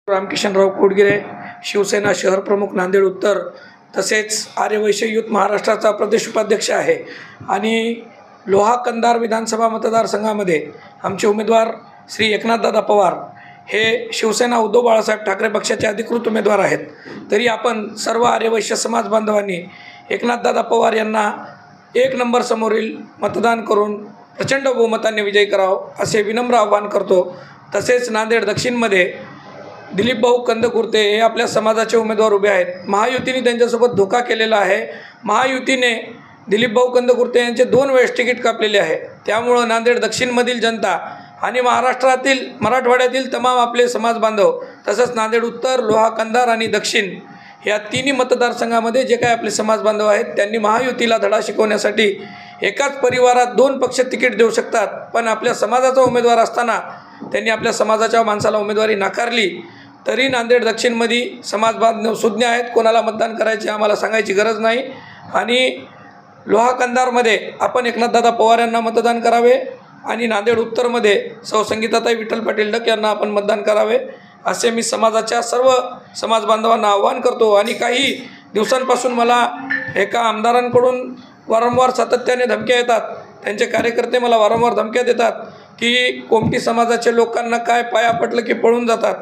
रामकिशनराव कोडगिरे, शिवसेना शहर प्रमुख नांदेड उत्तर, तसेच आर्य वैश्य युथ महाराष्ट्राचा प्रदेश उपाध्यक्ष आहे। आणि लोहा कंधार विधानसभा मतदारसंघामध्ये आमचे उमेदवार श्री एकनाथदादा पवार हे शिवसेना उद्धव बाळासाहेब ठाकरे पक्षाचे अधिकृत उमेदवार आहेत। तरी आपण सर्व आर्य वैश्य समाज बांधवांनी एकनाथदादा पवार यांना 1 नंबर समोरील मतदान करून प्रचंड बहुमताने विजयी करावं असे विनम्र आवाहन करतो। तसेच नांदेड दक्षिणमध्ये दिलीप भाऊ कंदकुर्ते हे आपल्या समाजाचे उमेदवार उभे आहेत। महायुतीने त्यांच्यासोबत धोका केलेला आहे। महायुतीने दिलीप भाऊ कंदकुर्ते यांचे 2 वेळेस तिकीट कापलेले आहे। त्यामुळे नांदेड दक्षिणमधील जनता आणि महाराष्ट्रातील मराठवाड्यातील तमाम आपले समाज बांधव, तसंच नांदेड उत्तर, लोहा कंधार आणि दक्षिण या तिन्ही मतदारसंघामध्ये जे काही आपले समाज बांधव आहेत त्यांनी महायुतीला धडा शिकवण्यासाठी एकाच परिवारात 2 पक्ष तिकीट देऊ शकतात, पण आपल्या समाजाचा उमेदवार असताना त्यांनी आपल्या समाजाच्या माणसाला उमेदवारी नाकारली। तरी नांदेड दक्षिणमध्ये समाज बांधव सुज्ञ आहेत, कोणाला मतदान करायचे आम्हाला सांगायची गरज नाही। आणि लोहा कंधारमध्ये आपण एकनाथदादा पवार यांना मतदान करावे आणि नांदेड उत्तरमध्ये सौ संगीताताई विठ्ठल पाटील डक यांना आपण मतदान करावे असे मी समाजाच्या सर्व समाज बांधवांना आवाहन करतो। आणि काही दिवसांपासून मला एका आमदारांकडून वारंवार सातत्याने धमक्या येतात, त्यांचे कार्यकर्ते मला वारंवार धमक्या देतात की कोमटी समाजाचे लोकांना काय पाया पडलं की पळून जातात,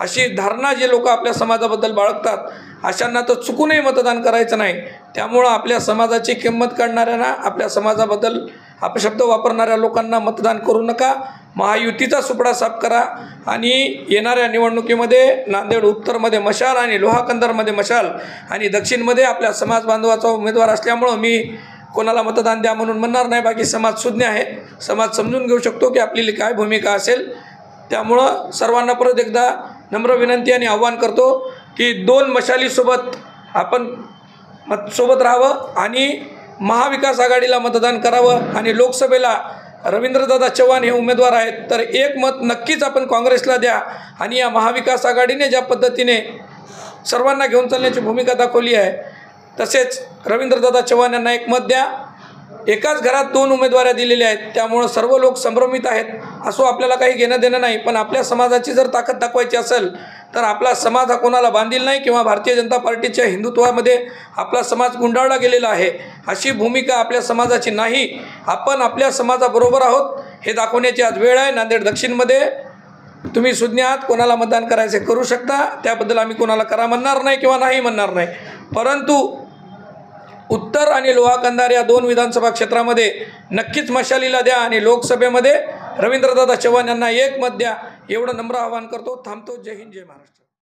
अशी धारणा जे लोक आपल्या समाजाबद्दल बाळगतात अशांना तर चुकूनही मतदान करायचं नाही। त्यामुळं आपल्या समाजाची किंमत काढणाऱ्यांना, आपल्या समाजाबद्दल अपशब्द वापरणाऱ्या लोकांना मतदान करू नका। महायुतीचा सुपडा साफ करा आणि येणाऱ्या निवडणुकीमध्ये नांदेड उत्तरमध्ये मशाल आणि लोहा कंधारमध्ये मशाल आणि दक्षिणमध्ये आपल्या समाज बांधवाचा उमेदवार असल्यामुळं मी कोणाला मतदान द्या म्हणून म्हणणार नाही। बाकी समाज सुज्ञ आहे, समाज समजून घेऊ शकतो की आपली काय भूमिका असेल। त्यामुळं सर्वांना परत एकदा नम्र विनंती आणि आव्हान करतो की 2 मशालीसोबत आपण सोबत राहावं आणि महाविकास आघाडीला मतदान करावं। आणि लोकसभेला रवींद्रदादा चव्हाण हे उमेदवार आहेत, तर 1 मत नक्कीच आपण काँग्रेसला द्या। आणि या महाविकास आघाडीने ज्या पद्धतीने सर्वांना घेऊन चालण्याची भूमिका दाखवली आहे, तसेच रवींद्रदादा चव्हाण यांना 1 मत द्या। एकाच घरात 2 उमेदवाऱ्या दिलेल्या आहेत, त्यामुळं सर्व लोक संभ्रमित आहेत। असो आपल्याला काही घेणं देणं नाही, पण आपल्या समाजाची जर ताकद दाखवायची असेल तर आपला समाज हा कोणाला बांधील नाही किंवा भारतीय जनता पार्टीच्या हिंदुत्वामध्ये आपला समाज गुंडाळला गेलेला आहे अशी भूमिका आपल्या समाजाची नाही। आपण आपल्या समाजाबरोबर आहोत हे दाखवण्याची आज वेळ आहे। नांदेड दक्षिणमध्ये तुम्ही सुज्ञ आहात, कोणाला मतदान करायचे करू शकता, त्याबद्दल आम्ही कोणाला करा म्हणणार नाही किंवा नाही म्हणणार नाही। परंतु उत्तर आणि लोहा कंधार या 2 विधानसभा क्षेत्रामध्ये नक्कीच मशालीला द्या आणि लोकसभेमध्ये रवींद्रदादा चव्हाण यांना 1 मत द्या, एवढं नम्र आवाहन करतो। थांबतो। जय हिंद, जय महाराष्ट्र।